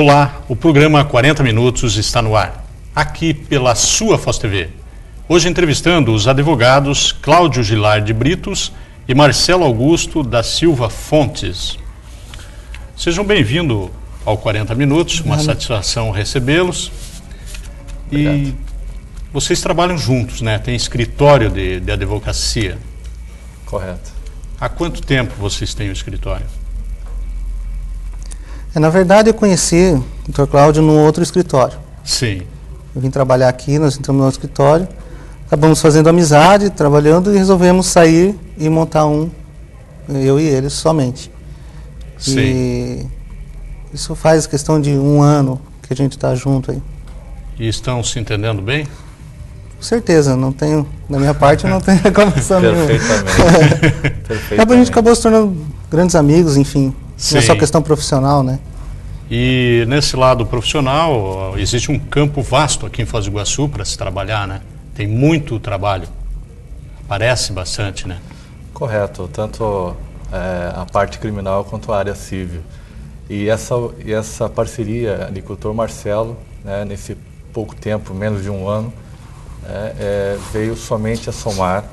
Olá, o programa 40 Minutos está no ar, aqui pela sua Foz TV. Hoje entrevistando os advogados Cláudio Gilardi Britos e Marcelo Augusto da Silva Fontes. Sejam bem-vindos ao 40 Minutos, uma satisfação recebê-los. E vocês trabalham juntos, né? Tem escritório de advocacia. Correto. Há quanto tempo vocês têm o escritório? Na verdade, eu conheci o Dr. Cláudio num outro escritório. Sim. Eu vim trabalhar aqui, nós entramos no outro escritório, acabamos fazendo amizade, trabalhando e resolvemos sair e montar um, eu e ele somente. Sim. E isso faz questão de 1 ano que a gente está junto aí. E estão se entendendo bem? Com certeza, não tenho, da minha parte, eu não tenho reclamação nenhuma. Perfeitamente. A gente acabou se tornando grandes amigos, enfim. Sim. Não é só questão profissional, né? E nesse lado profissional, existe um campo vasto aqui em Foz do Iguaçu para se trabalhar, né? Tem muito trabalho. Aparece bastante, né? Correto, tanto a parte criminal quanto a área civil. E essa parceria ali com o Dr. Marcelo, né, nesse pouco tempo, menos de 1 ano, veio somente a somar,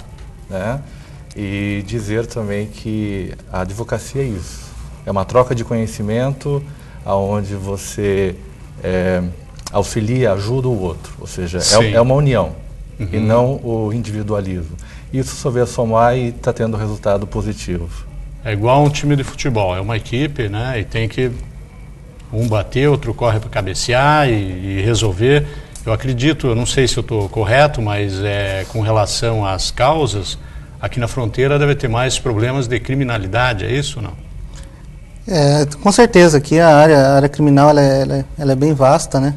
né, e dizer também que a advocacia é isso. É uma troca de conhecimento, onde você auxilia, ajuda o outro. Ou seja, é uma união, e não o individualismo. Isso só veio a somar e está tendo resultado positivo. É igual um time de futebol, é uma equipe, né? E tem que um bater, outro corre para cabecear e resolver. Eu acredito, eu não sei se eu estou correto, mas com relação às causas, aqui na fronteira deve ter mais problemas de criminalidade, é isso ou não? Com certeza, aqui a área criminal ela é bem vasta, né?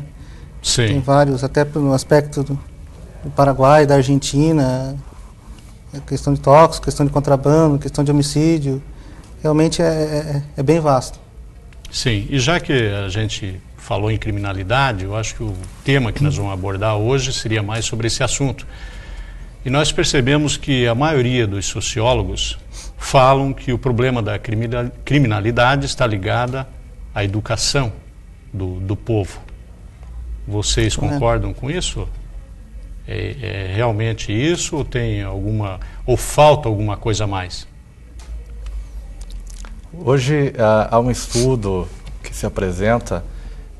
Sim. Tem vários, até no aspecto do Paraguai, da Argentina, questão de tóxicos, questão de contrabando, questão de homicídio, realmente é bem vasto. Sim, e já que a gente falou em criminalidade, eu acho que o tema que nós vamos abordar hoje seria mais sobre esse assunto. E nós percebemos que a maioria dos sociólogos falam que o problema da criminalidade está ligada à educação do povo. Vocês concordam com isso? É realmente isso ou falta alguma coisa a mais? Hoje há um estudo que se apresenta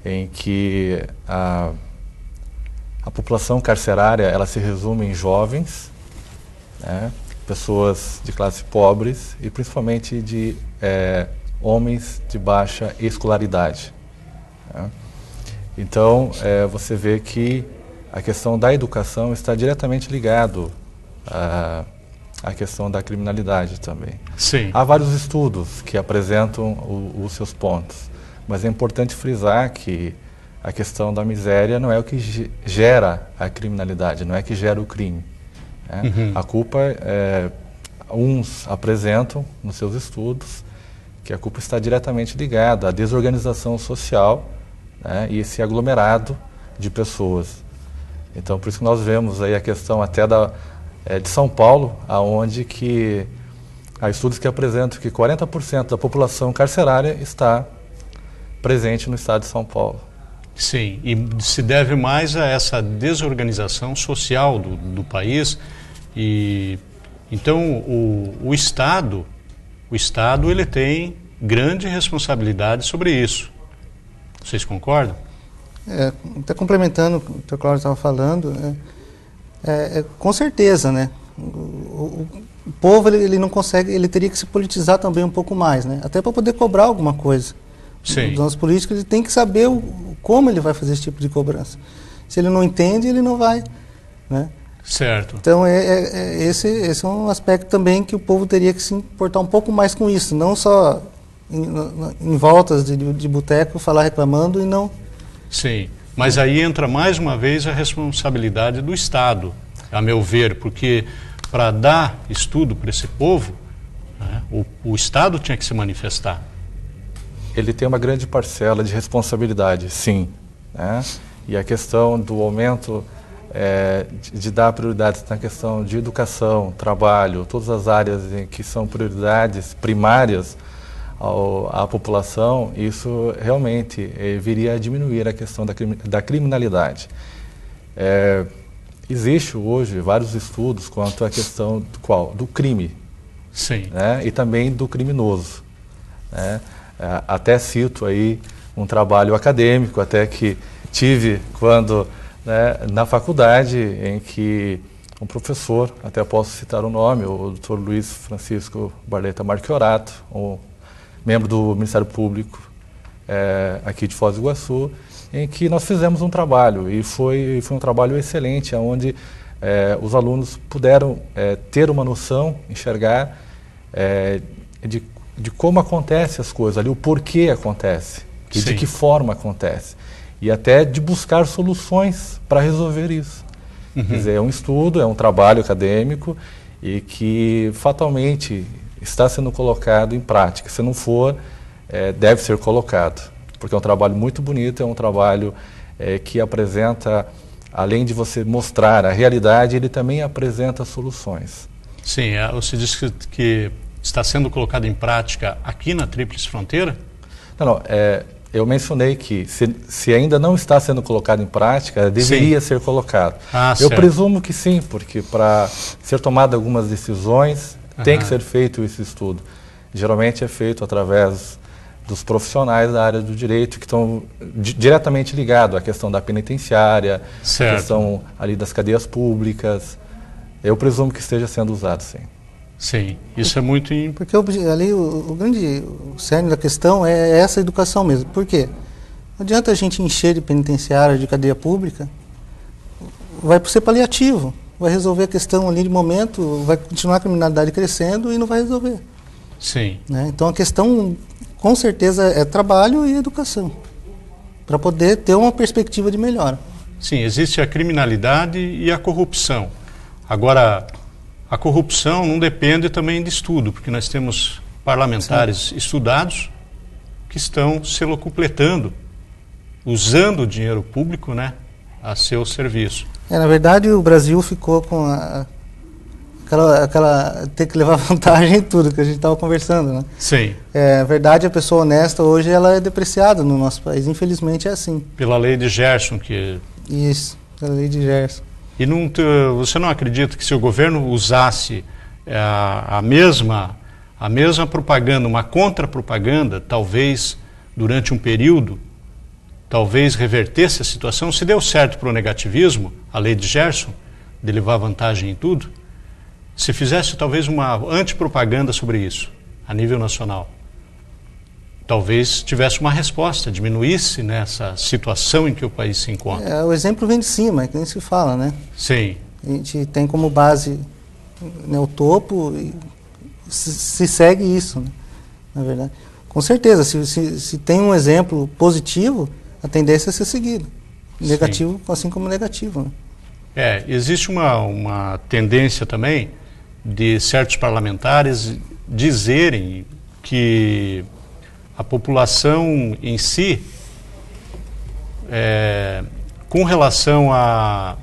em que a população carcerária ela se resume em jovens, né, pessoas de classe pobres e principalmente de homens de baixa escolaridade. Né? Então, você vê que a questão da educação está diretamente ligado à questão da criminalidade também. Sim. Há vários estudos que apresentam os seus pontos, mas é importante frisar que a questão da miséria não é o que gera a criminalidade, não é que gera o crime. Né? A culpa, uns apresentam nos seus estudos que a culpa está diretamente ligada à desorganização social, né, e esse aglomerado de pessoas. Então, por isso que nós vemos aí a questão até de São Paulo, aonde que há estudos que apresentam que 40% da população carcerária está presente no estado de São Paulo. Sim, e se deve mais a essa desorganização social do país. E então o Estado ele tem grande responsabilidade sobre isso. Vocês concordam? Até complementando o que o Dr. Cláudio estava falando, com certeza, né? O povo ele não consegue, ele teria que se politizar também um pouco mais, né? Até para poder cobrar alguma coisa. Sim. Os nossos políticos ele tem que saber como ele vai fazer esse tipo de cobrança. Se ele não entende, ele não vai, né? Certo. Então esse é um aspecto também que o povo teria que se importar um pouco mais com isso, não só em voltas de boteco falar reclamando e não. Sim, mas aí entra mais uma vez a responsabilidade do Estado, a meu ver, porque para dar estudo para esse povo, né, o Estado tinha que se manifestar. Ele tem uma grande parcela de responsabilidade, sim. Né? E a questão do aumento de dar prioridade na questão de educação, trabalho, todas as áreas em que são prioridades primárias, à população, isso realmente viria a diminuir a questão da criminalidade. Existe hoje vários estudos quanto à questão do crime. Sim. Né? E também do criminoso. Né? Até cito aí um trabalho acadêmico, até que tive quando, né, na faculdade, em que um professor, até posso citar o nome, o Dr. Luiz Francisco Barleta Marchiorato, um membro do Ministério Público aqui de Foz do Iguaçu, em que nós fizemos um trabalho, e foi um trabalho excelente, onde os alunos puderam ter uma noção, enxergar de como acontecem as coisas ali, o porquê acontece, e de que forma acontece, e até de buscar soluções para resolver isso. Quer dizer, é um estudo, é um trabalho acadêmico e que fatalmente está sendo colocado em prática. Se não for, deve ser colocado, porque é um trabalho muito bonito, é um trabalho que apresenta, além de você mostrar a realidade, ele também apresenta soluções. Sim, você disse que está sendo colocado em prática aqui na Tríplice Fronteira? Não, eu mencionei que se ainda não está sendo colocado em prática, deveria ser colocado. Eu presumo que sim, porque para ser tomada algumas decisões, tem que ser feito esse estudo. Geralmente é feito através dos profissionais da área do direito que estão diretamente ligados à questão da penitenciária, à questão ali das cadeias públicas. Eu presumo que esteja sendo usado, sim. Sim, isso é muito... Porque ali o cerne da questão é essa educação mesmo. Por quê? Não adianta a gente encher de penitenciária, de cadeia pública, vai ser paliativo, vai resolver a questão ali de momento, vai continuar a criminalidade crescendo e não vai resolver. Sim. Né? Então a questão, com certeza, é trabalho e educação, para poder ter uma perspectiva de melhora. Sim, existe a criminalidade e a corrupção. Agora, a corrupção não depende também de estudo, porque nós temos parlamentares estudados que estão se locupletando, usando o dinheiro público, né, a seu serviço. Na verdade, o Brasil ficou com ter que levar vantagem em tudo que a gente estava conversando, né? Sim. Na verdade, a pessoa honesta hoje ela é depreciada no nosso país, infelizmente é assim. Pela lei de Gerson, que... Isso, pela lei de Gerson. E você não acredita que se o governo usasse a mesma propaganda, uma contra-propaganda, talvez durante um período, talvez revertesse a situação? Se deu certo para o negativismo, a lei de Gerson, de levar vantagem em tudo, se fizesse talvez uma antipropaganda sobre isso, a nível nacional, talvez tivesse uma resposta, diminuísse nessa situação em que o país se encontra. O exemplo vem de cima, é que nem se fala, né? Sim. A gente tem como base, né, o topo e se segue isso, né? Na verdade. Com certeza, se tem um exemplo positivo, a tendência é ser seguido. Negativo, sim, assim como negativo, né? Existe uma tendência também de certos parlamentares dizerem que a população em si, com relação a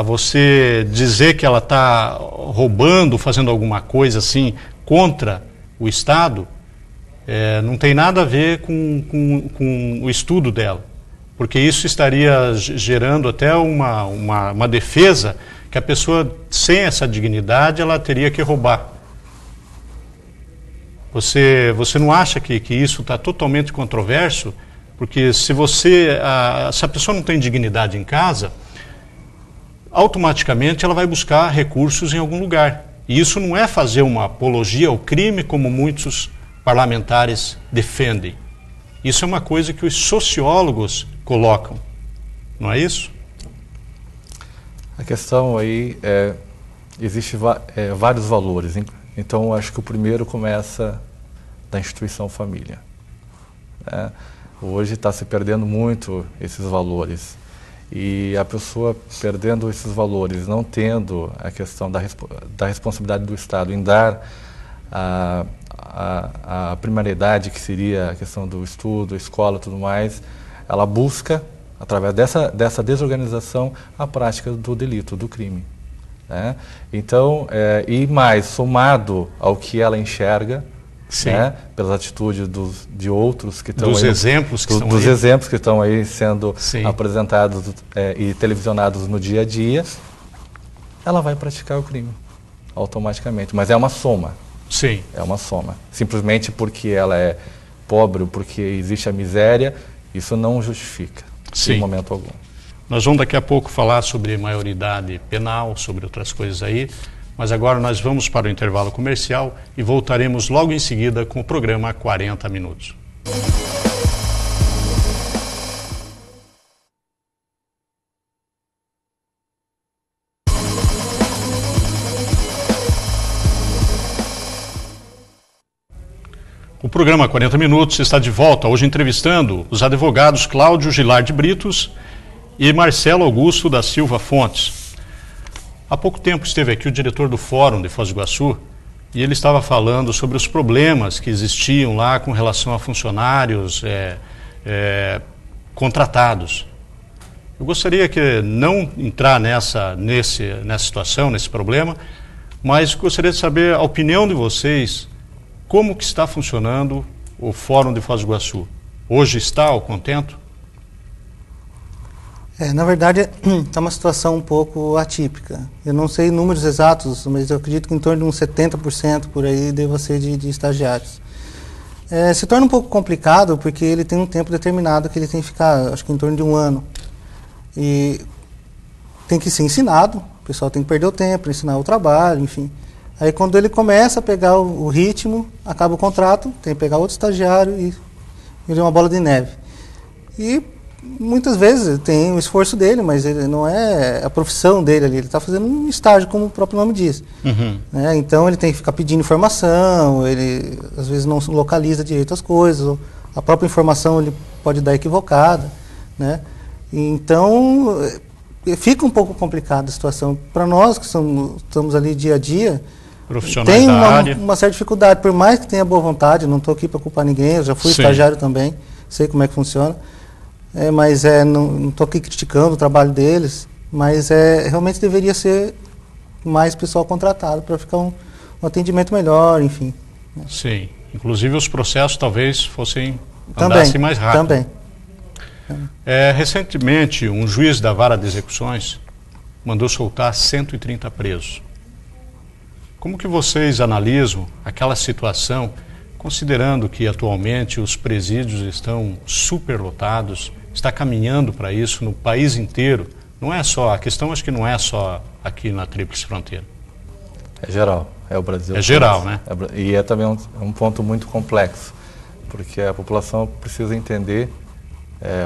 você dizer que ela está roubando, fazendo alguma coisa assim contra o Estado, não tem nada a ver com o estudo dela, porque isso estaria gerando até uma defesa que a pessoa sem essa dignidade ela teria que roubar. Você não acha que isso está totalmente controverso? Porque se a pessoa não tem dignidade em casa, automaticamente ela vai buscar recursos em algum lugar. E isso não é fazer uma apologia ao crime como muitos parlamentares defendem. Isso é uma coisa que os sociólogos colocam, não é isso? A questão aí existe vários valores. Então, acho que o primeiro começa da instituição família. Né? Hoje está se perdendo muito esses valores. E a pessoa perdendo esses valores, não tendo a questão da responsabilidade do Estado em dar a primariedade, que seria a questão do estudo, escola e tudo mais, ela busca, através dessa desorganização, a prática do delito, do crime. Né? Então, e mais, somado ao que ela enxerga, né? Pelas atitudes de outros que estão dos aí, exemplos que dos exemplos que estão aí sendo Sim. apresentados e televisionados no dia a dia, ela vai praticar o crime automaticamente. Mas é uma soma. Sim. É uma soma. Simplesmente porque ela é pobre ou porque existe a miséria, isso não justifica, Sim. em momento algum. Nós vamos daqui a pouco falar sobre maioridade penal, sobre outras coisas aí, mas agora nós vamos para o intervalo comercial e voltaremos logo em seguida com o programa 40 Minutos. O programa 40 Minutos está de volta, hoje entrevistando os advogados Cláudio Gilardi Britos e Marcelo Augusto da Silva Fontes. Há pouco tempo esteve aqui o diretor do Fórum de Foz do Iguaçu e ele estava falando sobre os problemas que existiam lá com relação a funcionários contratados. Eu gostaria que não entrar nessa situação, nesse problema, mas gostaria de saber a opinião de vocês. Como que está funcionando o Fórum de Foz do Iguaçu? Hoje está ao contento? Na verdade, está uma situação um pouco atípica. Eu não sei números exatos, mas eu acredito que em torno de uns 70% por aí deva ser de estagiários. Se torna um pouco complicado porque ele tem um tempo determinado que ele tem que ficar, acho que em torno de 1 ano. E tem que ser ensinado, o pessoal tem que perder o tempo, ensinar o trabalho, enfim. Aí quando ele começa a pegar o ritmo, acaba o contrato, tem que pegar outro estagiário e vira uma bola de neve. E muitas vezes tem o esforço dele, mas ele não é a profissão dele ali, ele está fazendo um estágio, como o próprio nome diz. Uhum. Então ele tem que ficar pedindo informação, ele às vezes não localiza direito as coisas, ou a própria informação ele pode dar equivocada, né? Então fica um pouco complicada a situação. Para nós que estamos ali dia a dia, tem uma certa dificuldade, por mais que tenha boa vontade, não estou aqui para culpar ninguém, eu já fui estagiário também, sei como é que funciona. Mas não estou aqui criticando o trabalho deles, mas realmente deveria ser mais pessoal contratado para ficar um atendimento melhor, enfim. Sim, inclusive os processos talvez andassem mais rápido. Também. Recentemente, um juiz da Vara de Execuções mandou soltar 130 presos. Como que vocês analisam aquela situação, considerando que atualmente os presídios estão superlotados, está caminhando para isso no país inteiro? Não é só, a questão acho que não é só aqui na Tríplice Fronteira. É geral, é o Brasil. É geral, né? E é também um ponto muito complexo, porque a população precisa entender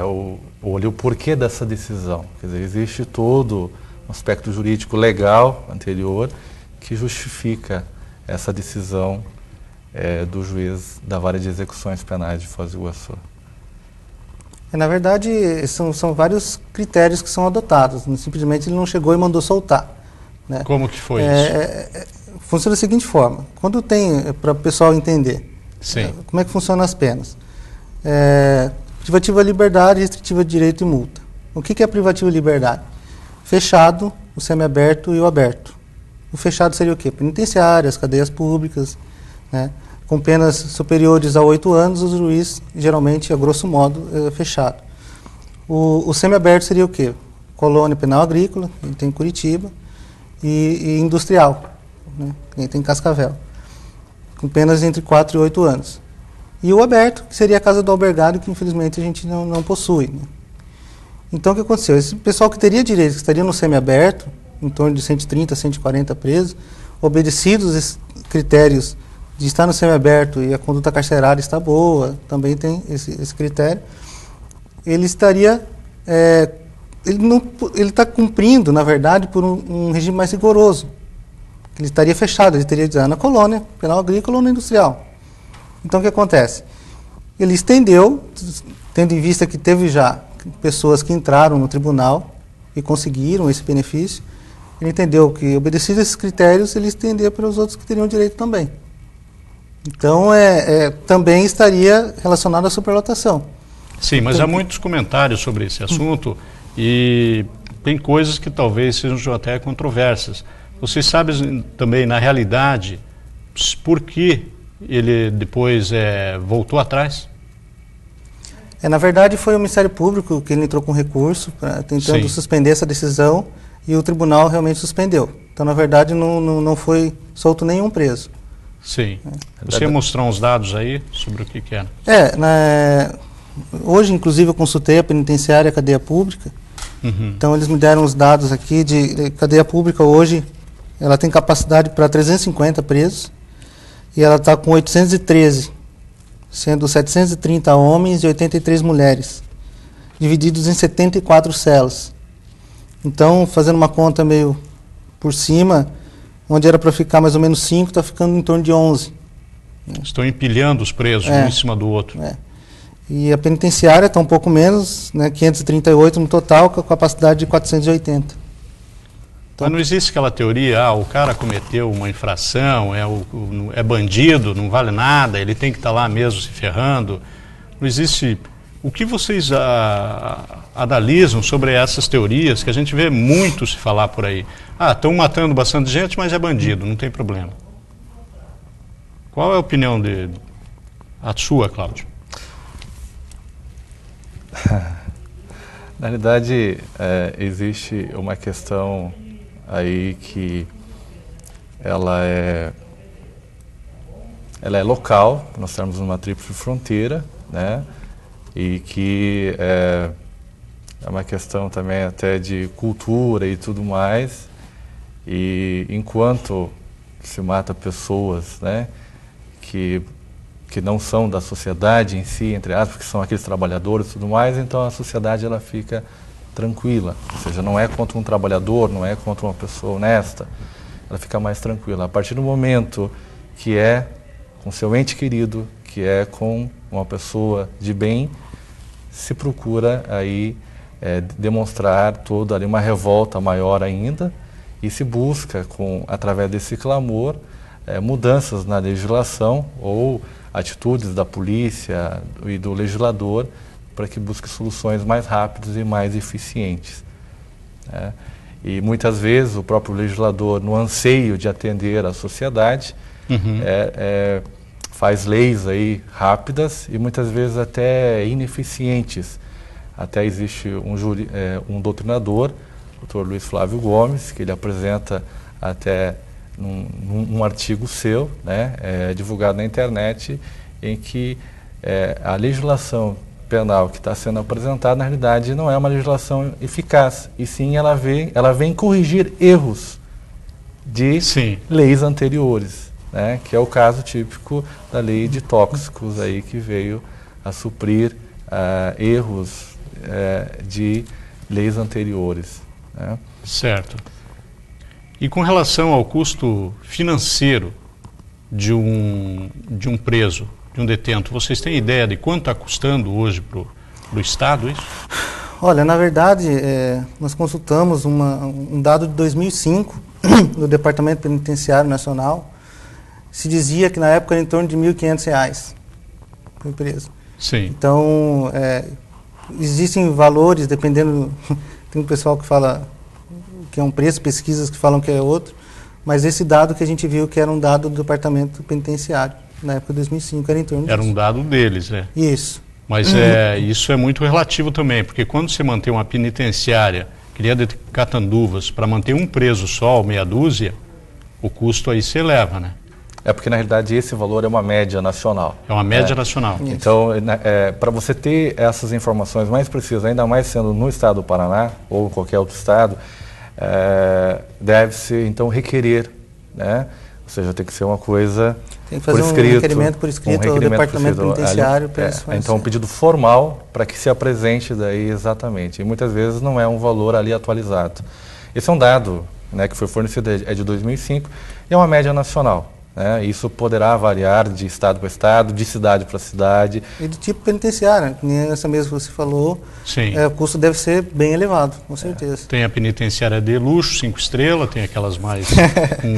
o porquê dessa decisão. Quer dizer, existe todo um aspecto jurídico legal anterior que justifica essa decisão do juiz da Vara de Execuções Penais de Foz do Iguaçu. Na verdade, são vários critérios que são adotados. Simplesmente ele não chegou e mandou soltar, né? Como que foi isso? Funciona da seguinte forma. Quando tem, para o pessoal entender, como é que funcionam as penas. Privativa de liberdade, restritiva de direito e multa. O que é privativa de liberdade? Fechado, o semiaberto e o aberto. O fechado seria o quê? Penitenciárias, cadeias públicas, né? Com penas superiores a 8 anos, o juiz, geralmente, a grosso modo, é fechado. O semiaberto seria o quê? Colônia penal agrícola, ele tem em Curitiba, e industrial, né? Ele tem em Cascavel, com penas entre 4 e 8 anos. E o aberto, que seria a casa do albergado, que infelizmente a gente não possui, né? Então o que aconteceu? Esse pessoal que teria direito, que estaria no semiaberto, em torno de 130, 140 presos, obedecidos esses critérios de estar no semiaberto e a conduta carcerária está boa, também tem esse critério, ele estaria, ele está cumprindo, na verdade, por um regime mais rigoroso. Ele estaria fechado, ele teria de estar na colônia penal agrícola ou na industrial. Então o que acontece? Ele estendeu, tendo em vista que teve já pessoas que entraram no tribunal e conseguiram esse benefício, ele entendeu que, obedecidos esses critérios, ele estendia para os outros que teriam direito também. Então, também estaria relacionado à superlotação. Sim, mas há muitos comentários sobre esse assunto e tem coisas que talvez sejam até controversas. Vocês sabem também, na realidade, por que ele depois voltou atrás? Na verdade, foi o Ministério Público que ele entrou com recurso, tentando Sim. suspender essa decisão, e o tribunal realmente suspendeu. Então, na verdade, não foi solto nenhum preso. Sim. Você ia mostrar uns dados aí sobre o que era? Hoje, inclusive, eu consultei a penitenciária e a cadeia pública. Uhum. Então, eles me deram os dados aqui de cadeia pública hoje. Ela tem capacidade para 350 presos e ela está com 813, sendo 730 homens e 83 mulheres, divididos em 74 celas. Então, fazendo uma conta meio por cima, onde era para ficar mais ou menos 5, está ficando em torno de 11. Estão empilhando os presos um em cima do outro. E a penitenciária está um pouco menos, 538 no total, com a capacidade de 480. Mas não existe aquela teoria, o cara cometeu uma infração, é bandido, não vale nada, ele tem que estar lá mesmo se ferrando. Não existe... O que vocês analisam sobre essas teorias que a gente vê muito se falar por aí? Estão matando bastante gente, mas é bandido, não tem problema. Qual é a opinião a sua, Cláudio? Na realidade, existe uma questão aí que ela é local. Nós estamos numa tríplice fronteira, né? E que é uma questão também até de cultura e tudo mais. E enquanto se mata pessoas, né, que não são da sociedade em si, entre aspas, que são aqueles trabalhadores e tudo mais, então a sociedade ela fica tranquila. Ou seja, não é contra um trabalhador, não é contra uma pessoa honesta, ela fica mais tranquila. A partir do momento que é com seu ente querido, que é com uma pessoa de bem, se procura aí demonstrar toda ali uma revolta maior ainda, e se busca, através desse clamor, mudanças na legislação ou atitudes da polícia e do legislador para que busque soluções mais rápidas e mais eficientes. E muitas vezes o próprio legislador, no anseio de atender a sociedade, faz leis rápidas e muitas vezes até ineficientes. Até existe um doutrinador, o Dr. Luiz Flávio Gomes, que ele apresenta até num artigo seu, divulgado na internet, em que a legislação penal que está sendo apresentada, na realidade, não é uma legislação eficaz, e sim ela vem corrigir erros de leis anteriores, que é o caso típico da lei de tóxicos aí, que veio a suprir erros de leis anteriores. Certo. E com relação ao custo financeiro de um preso, de um detento, vocês têm ideia de quanto está custando hoje para o Estado isso? Olha, na verdade, nós consultamos um dado de 2005 do Departamento Penitenciário Nacional. Se dizia que na época era em torno de R$ 1.500 por preso. Sim. Então, existem valores, dependendo... Tem um pessoal que fala que é um preço, pesquisas que falam que é outro, mas esse dado que a gente viu que era um dado do Departamento Penitenciário, na época de 2005, era em torno disso. Era um dado deles, né? Isso. Mas isso é muito relativo também, porque quando você mantém uma penitenciária, que nem a de Catanduvas, para manter um preso só, ou meia dúzia, o custo aí se eleva, né? Porque, na realidade, esse valor é uma média nacional. É uma média nacional. Isso. Então, para você ter essas informações mais precisas, ainda mais sendo no estado do Paraná ou qualquer outro estado, deve-se, então, requerer, né? Ou seja, tem que ser uma coisa tem que fazer por escrito, um requerimento por escrito ao Departamento Penitenciário. Então, um pedido formal para que se apresente daí exatamente. E muitas vezes não é um valor ali atualizado. Esse é um dado, que foi fornecido, é de 2005, e é uma média nacional. Isso poderá variar de estado para estado, de cidade para cidade. E do tipo penitenciário, que nem essa mesmo que você falou. Sim. O custo deve ser bem elevado, com certeza. Tem a penitenciária de luxo, 5 estrelas, tem aquelas mais com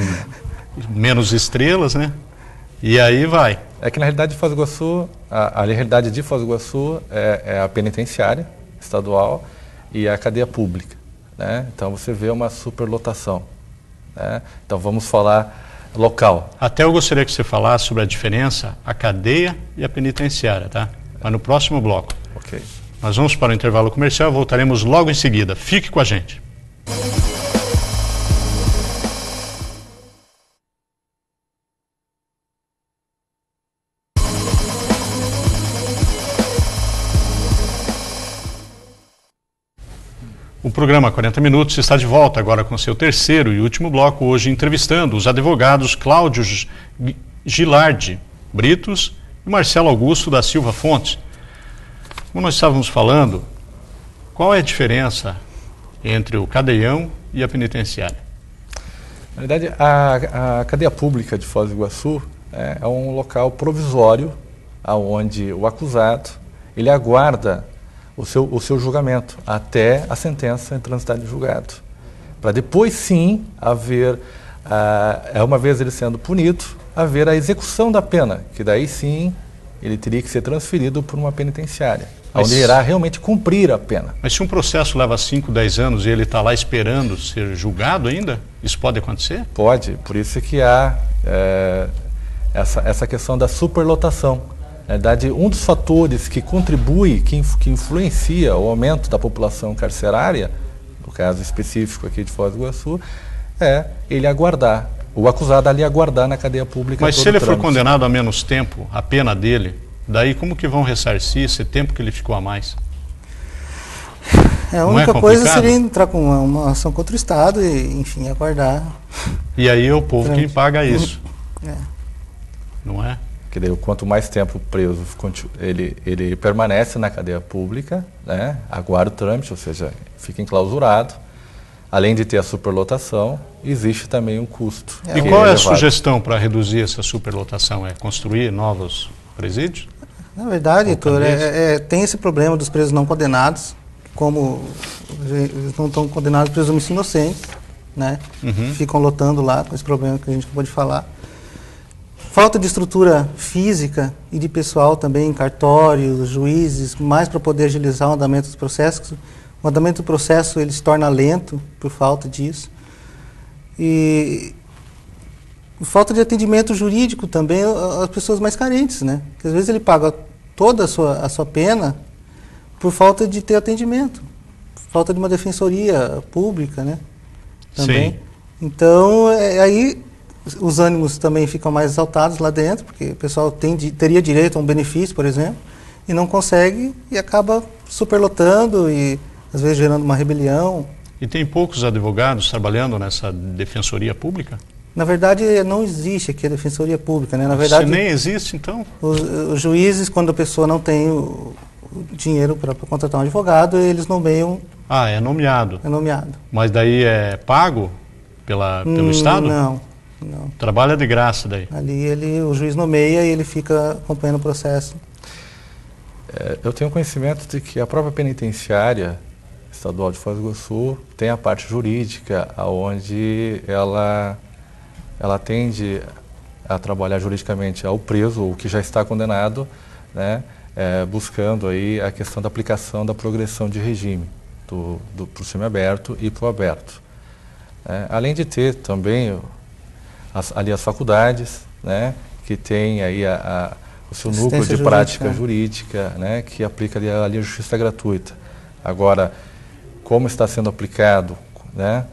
menos estrelas, né? E aí vai. É que na realidade de Foz do Iguaçu, a realidade de Foz do Iguaçu é a penitenciária estadual e a cadeia pública. Então você vê uma superlotação. Então vamos falar local. Até eu gostaria que você falasse sobre a diferença, a cadeia e a penitenciária, tá? Mas no próximo bloco. Ok. Nós vamos para o intervalo comercial, voltaremos logo em seguida. Fique com a gente. O programa 40 Minutos está de volta agora com seu terceiro e último bloco, hoje entrevistando os advogados Cláudio Gilardi Britos e Marcelo Augusto da Silva Fontes. Como nós estávamos falando, qual é a diferença entre o cadeião e a penitenciária? Na verdade, a cadeia pública de Foz do Iguaçu é um local provisório onde o acusado ele aguarda o seu julgamento até a sentença em transitar de julgado, para depois sim haver, uma vez ele sendo punido, haver a execução da pena, que daí sim ele teria que ser transferido por uma penitenciária, onde ele irá realmente cumprir a pena. Mas se um processo leva 5, 10 anos e ele está lá esperando ser julgado ainda, isso pode acontecer? Pode, por isso que há essa questão da superlotação. Na verdade, um dos fatores que contribui, que influencia o aumento da população carcerária, no caso específico aqui de Foz do Iguaçu, é ele aguardar, o acusado ali aguardar na cadeia pública. Mas se ele for condenado a menos tempo, a pena dele, daí como que vão ressarcir esse tempo que ele ficou a mais? A única coisa seria entrar com uma ação contra o Estado e, enfim, aguardar. E aí é o povo quem paga isso. Não é? Que daí, quanto mais tempo preso, ele permanece na cadeia pública, né, aguarda o trâmite, ou seja, fica enclausurado. Além de ter a superlotação, existe também um custo. E qual é a sugestão para reduzir essa superlotação? É construir novos presídios? Na verdade, Heitor, tem esse problema dos presos não condenados, como eles não estão condenados, presumem-se inocentes, né? Ficam lotando lá com esse problema que a gente acabou de falar. Falta de estrutura física e de pessoal também, cartórios, juízes, mais para poder agilizar o andamento dos processos. O andamento do processo ele se torna lento por falta disso. E falta de atendimento jurídico também às pessoas mais carentes, né? Porque às vezes ele paga toda a sua pena por falta de ter atendimento, falta de uma defensoria pública, né? Também. Sim. Então, aí os ânimos também ficam mais exaltados lá dentro, porque o pessoal teria direito a um benefício, por exemplo, e não consegue e acaba superlotando e às vezes gerando uma rebelião. E tem poucos advogados trabalhando nessa defensoria pública? Na verdade, não existe aqui a defensoria pública, né? Na verdade, se nem existe, então? Os juízes, quando a pessoa não tem o dinheiro para contratar um advogado, eles nomeiam... Ah, é nomeado? É nomeado. Mas daí é pago pelo Estado? Não. Trabalha de graça daí? Ali o juiz nomeia e ele fica acompanhando o processo. Eu tenho conhecimento de que a própria penitenciária estadual de Foz do Iguaçu tem a parte jurídica, onde ela tende a trabalhar juridicamente ao preso, ou que já está condenado, né, buscando aí a questão da aplicação da progressão de regime para o semiaberto e para o aberto. Além de ter também ali as faculdades, né, que tem aí o seu núcleo de prática jurídica, né, que aplica ali a justiça gratuita. Agora, como está sendo aplicado, né,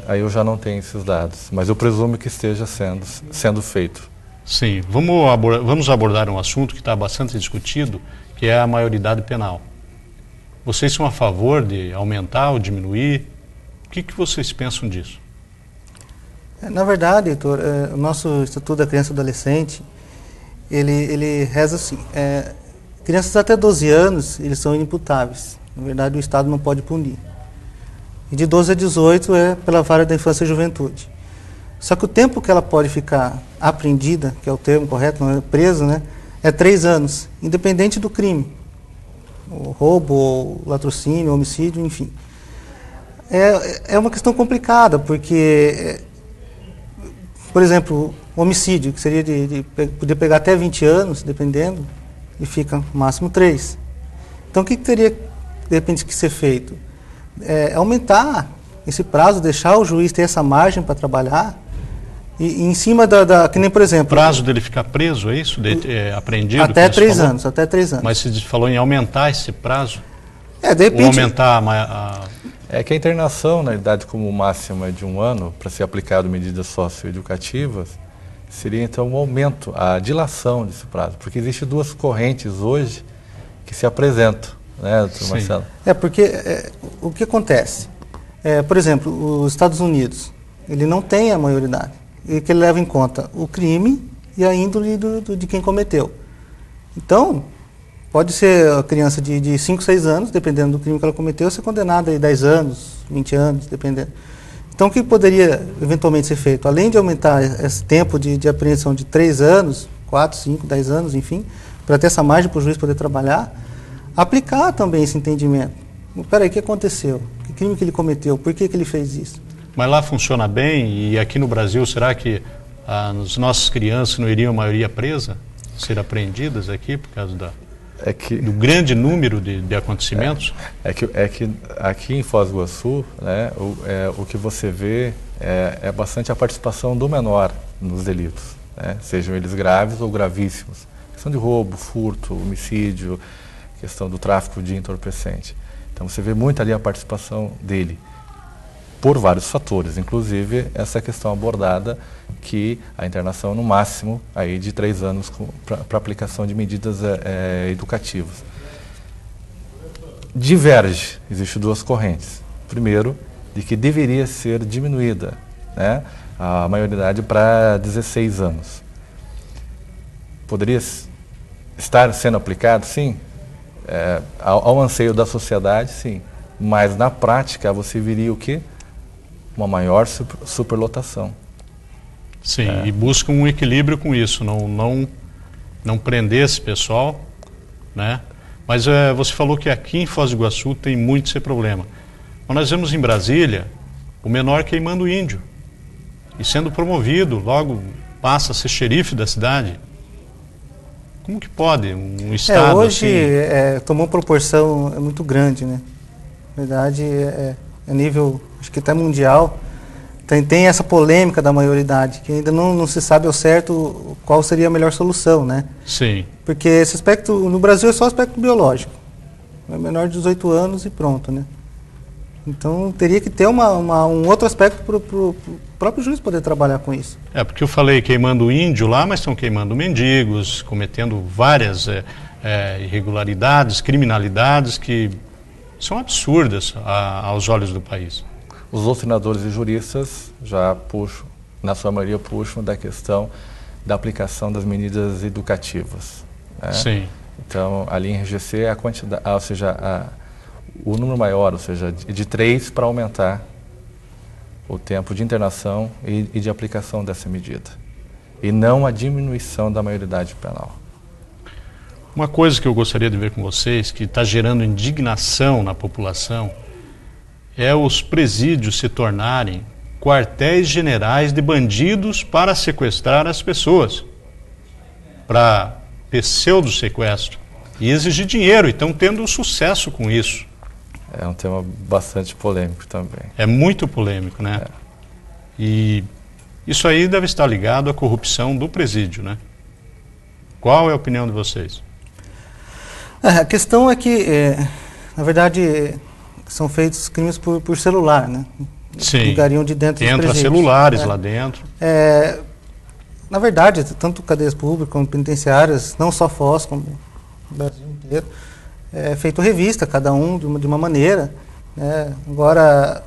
aí eu já não tenho esses dados, mas eu presumo que esteja sendo feito. Sim, vamos abordar um assunto que está bastante discutido, que é a maioridade penal. Vocês são a favor de aumentar ou diminuir? O que vocês pensam disso? Na verdade, Heitor, o nosso Estatuto da Criança e Adolescente, ele reza assim, crianças até 12 anos, eles são inimputáveis. Na verdade, o Estado não pode punir. E de 12 a 18 é pela vara da infância e juventude. Só que o tempo que ela pode ficar apreendida, que é o termo correto, não é presa, né, é 3 anos, independente do crime. O roubo, o latrocínio, o homicídio, enfim. É uma questão complicada, porque... Por exemplo, o homicídio, que seria poder pegar até 20 anos, dependendo, e fica no máximo 3. Então, o que teria, de repente, que ser feito? Aumentar esse prazo, deixar o juiz ter essa margem para trabalhar E em cima que nem, por exemplo... O prazo dele ficar preso, é isso? Apreendido? Até 3 anos, até 3 anos. Mas você falou em aumentar esse prazo? De repente... Ou aumentar É que a internação, na idade como máxima de 1 ano, para ser aplicado medidas socioeducativas, seria então um aumento, a dilação desse prazo. Porque existem 2 correntes hoje que se apresentam, né, doutor Marcelo? Porque o que acontece? Por exemplo, os Estados Unidos, ele não tem a maioridade. E que ele leva em conta o crime e a índole de quem cometeu. Então, pode ser a criança de 5, 6 anos, dependendo do crime que ela cometeu, ser condenada a 10 anos, 20 anos, dependendo. Então, o que poderia eventualmente ser feito? Além de aumentar esse tempo de apreensão de 3 anos, 4, 5, 10 anos, enfim, para ter essa margem para o juiz poder trabalhar, aplicar também esse entendimento. Espera aí, o que aconteceu? Que crime que ele cometeu? Por que ele fez isso? Mas lá funciona bem, e aqui no Brasil, será que as nossas crianças não iriam a maioria presa? Ser apreendidas aqui por causa do grande número de acontecimentos? É que aqui em Foz do Iguaçu, né, o que você vê é bastante a participação do menor nos delitos, né, sejam eles graves ou gravíssimos. Questão de roubo, furto, homicídio, questão do tráfico de entorpecente. Então você vê muito ali a participação dele, por vários fatores, inclusive essa questão abordada que a internação no máximo aí de 3 anos para aplicação de medidas educativas. Diverge, existem 2 correntes. Primeiro, de que deveria ser diminuída, né, a maioridade para 16 anos. Poderia estar sendo aplicado? Sim. Ao anseio da sociedade, sim. Mas na prática você viria o quê? Uma maior superlotação. Sim, e busca um equilíbrio com isso, não prender esse pessoal, né? Mas você falou que aqui em Foz do Iguaçu tem muito esse problema. Mas nós vemos em Brasília o menor queimando índio e sendo promovido, logo passa a ser xerife da cidade. Como que pode um estado hoje assim... tomou proporção muito grande, né? Na verdade, a nível, acho que até mundial, tem essa polêmica da maioridade, que ainda não se sabe ao certo qual seria a melhor solução, né? Sim. Porque esse aspecto, no Brasil, é só aspecto biológico. É menor de 18 anos e pronto, né? Então, teria que ter um outro aspecto para o próprio juiz poder trabalhar com isso. Porque eu falei queimando índio lá, mas estão queimando mendigos, cometendo várias irregularidades, criminalidades que são absurdas aos olhos do país. Os doutrinadores e juristas já puxam, na sua maioria puxam da questão da aplicação das medidas educativas, né? Sim. Então, ali em RGC, a quantidade, ou seja, o número maior, ou seja, de 3 para aumentar o tempo de internação e de aplicação dessa medida. E não a diminuição da maioridade penal. Uma coisa que eu gostaria de ver com vocês, que está gerando indignação na população, é os presídios se tornarem quartéis generais de bandidos para sequestrar as pessoas, para pseudo-sequestro, e exigir dinheiro, e estão tendo sucesso com isso. É um tema bastante polêmico também. É muito polêmico, né? E isso aí deve estar ligado à corrupção do presídio, né? Qual é a opinião de vocês? A questão é que, na verdade, são feitos crimes por celular, né? Sim. Ligariam de dentro dos Entra presídios. celulares lá dentro. Na verdade, tanto cadeias públicas como penitenciárias, não só Foz, como o Brasil inteiro, é feito revista, cada um de uma maneira, né? Agora,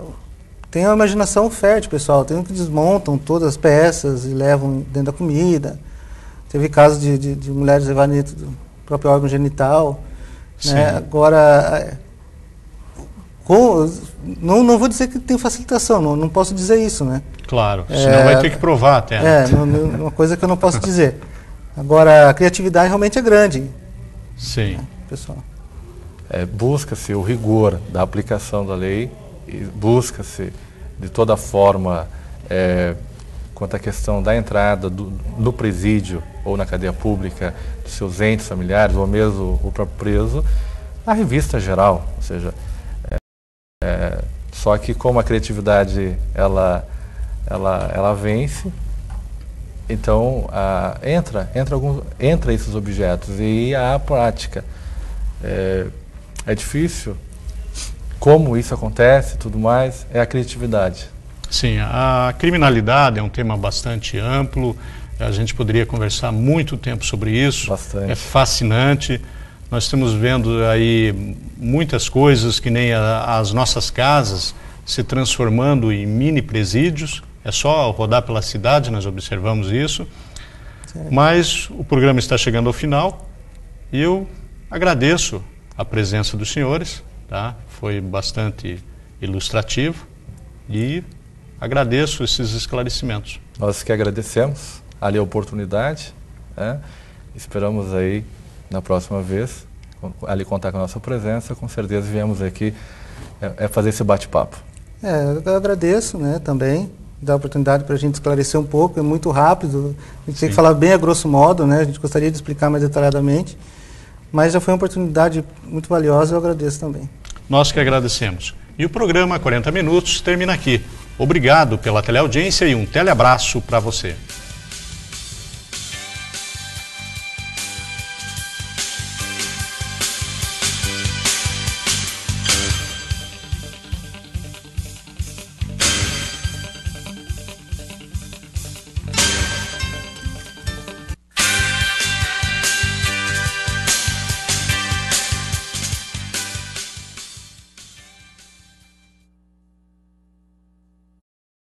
tem uma imaginação fértil, pessoal. Tem um que desmontam todas as peças e levam dentro da comida. Teve casos de mulheres levarem dentro do próprio órgão genital, né? Agora, não vou dizer que tem facilitação, não posso dizer isso, né? Claro, senão vai ter que provar até. Uma coisa que eu não posso dizer. Agora, a criatividade realmente é grande. Sim. Pessoal. Busca-se o rigor da aplicação da lei, e busca-se de toda forma, quanto à questão da entrada do presídio ou na cadeia pública, dos seus entes familiares ou mesmo o próprio preso, a revista geral, ou seja, só que como a criatividade ela vence, Então, entra esses objetos e a prática. É difícil. Como isso acontece e tudo mais, é a criatividade. Sim, a criminalidade é um tema bastante amplo, a gente poderia conversar muito tempo sobre isso. Bastante. É fascinante. Nós estamos vendo aí muitas coisas, que nem as nossas casas se transformando em mini presídios. É só rodar pela cidade, nós observamos isso. Certo. Mas o programa está chegando ao final e eu agradeço a presença dos senhores, tá? Foi bastante ilustrativo e agradeço esses esclarecimentos. Nós que agradecemos ali a oportunidade, né? Esperamos aí na próxima vez ali contar com a nossa presença. Com certeza viemos aqui fazer esse bate-papo. Eu agradeço, né, também, dar a oportunidade para a gente esclarecer um pouco. É muito rápido, a gente tem que falar bem a grosso modo, né? A gente gostaria de explicar mais detalhadamente, mas já foi uma oportunidade muito valiosa e eu agradeço também. Nós que agradecemos. E o programa 40 Minutos termina aqui. Obrigado pela teleaudiência e um teleabraço para você.